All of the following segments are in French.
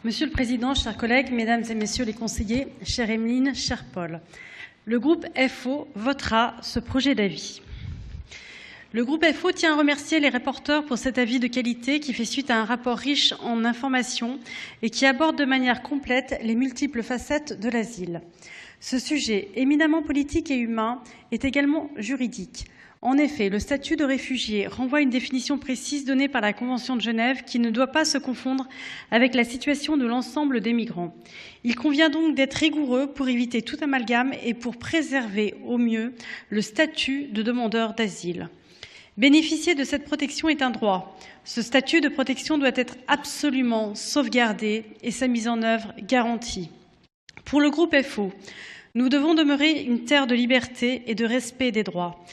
Monsieur le Président, chers collègues, Mesdames et Messieurs les conseillers, chère Emeline, cher Paul, le groupe FO votera ce projet d'avis. Le groupe FO tient à remercier les rapporteurs pour cet avis de qualité qui fait suite à un rapport riche en informations et qui aborde de manière complète les multiples facettes de l'asile. Ce sujet éminemment politique et humain est également juridique. En effet, le statut de réfugié renvoie à une définition précise donnée par la Convention de Genève qui ne doit pas se confondre avec la situation de l'ensemble des migrants. Il convient donc d'être rigoureux pour éviter tout amalgame et pour préserver au mieux le statut de demandeur d'asile. Bénéficier de cette protection est un droit. Ce statut de protection doit être absolument sauvegardé et sa mise en œuvre garantie. Pour le groupe FO, nous devons demeurer une terre de liberté et de respect des droits.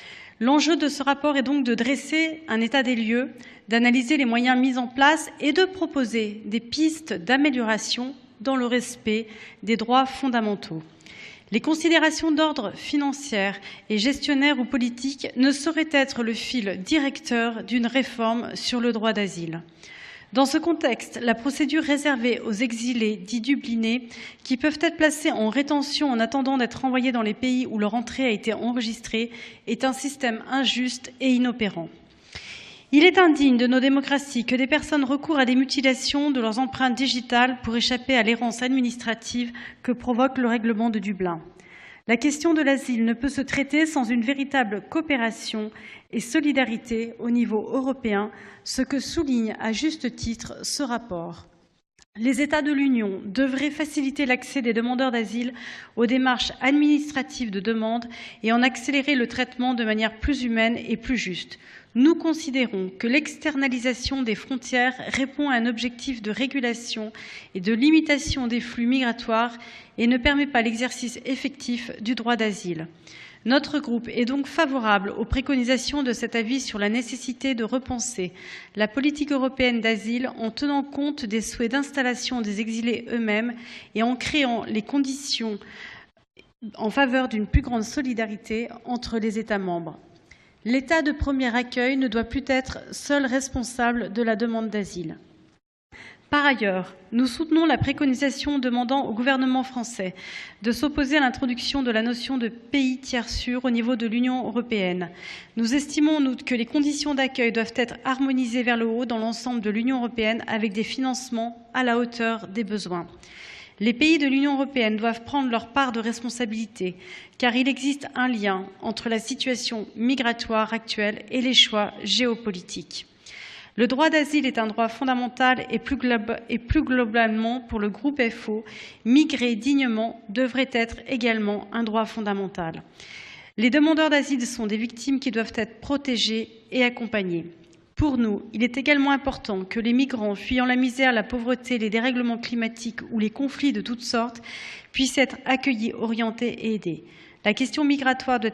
L'enjeu de ce rapport est donc de dresser un état des lieux, d'analyser les moyens mis en place et de proposer des pistes d'amélioration dans le respect des droits fondamentaux. Les considérations d'ordre financier et gestionnaire ou politique ne sauraient être le fil directeur d'une réforme sur le droit d'asile. Dans ce contexte, la procédure réservée aux exilés dits dublinés qui peuvent être placés en rétention en attendant d'être renvoyés dans les pays où leur entrée a été enregistrée est un système injuste et inopérant. Il est indigne de nos démocraties que des personnes recourent à des mutilations de leurs empreintes digitales pour échapper à l'errance administrative que provoque le règlement de Dublin. La question de l'asile ne peut se traiter sans une véritable coopération et solidarité au niveau européen, ce que souligne à juste titre ce rapport. Les États de l'Union devraient faciliter l'accès des demandeurs d'asile aux démarches administratives de demande et en accélérer le traitement de manière plus humaine et plus juste. Nous considérons que l'externalisation des frontières répond à un objectif de régulation et de limitation des flux migratoires et ne permet pas l'exercice effectif du droit d'asile. Notre groupe est donc favorable aux préconisations de cet avis sur la nécessité de repenser la politique européenne d'asile en tenant compte des souhaits d'installation des exilés eux-mêmes et en créant les conditions en faveur d'une plus grande solidarité entre les États membres. L'État de premier accueil ne doit plus être seul responsable de la demande d'asile. Par ailleurs, nous soutenons la préconisation demandant au gouvernement français de s'opposer à l'introduction de la notion de pays tiers sûr au niveau de l'Union européenne. Nous estimons en outre que les conditions d'accueil doivent être harmonisées vers le haut dans l'ensemble de l'Union européenne avec des financements à la hauteur des besoins. Les pays de l'Union européenne doivent prendre leur part de responsabilité, car il existe un lien entre la situation migratoire actuelle et les choix géopolitiques. Le droit d'asile est un droit fondamental et plus globalement, pour le groupe FO, migrer dignement devrait être également un droit fondamental. Les demandeurs d'asile sont des victimes qui doivent être protégées et accompagnées. Pour nous, il est également important que les migrants fuyant la misère, la pauvreté, les dérèglements climatiques ou les conflits de toutes sortes puissent être accueillis, orientés et aidés. La question migratoire doit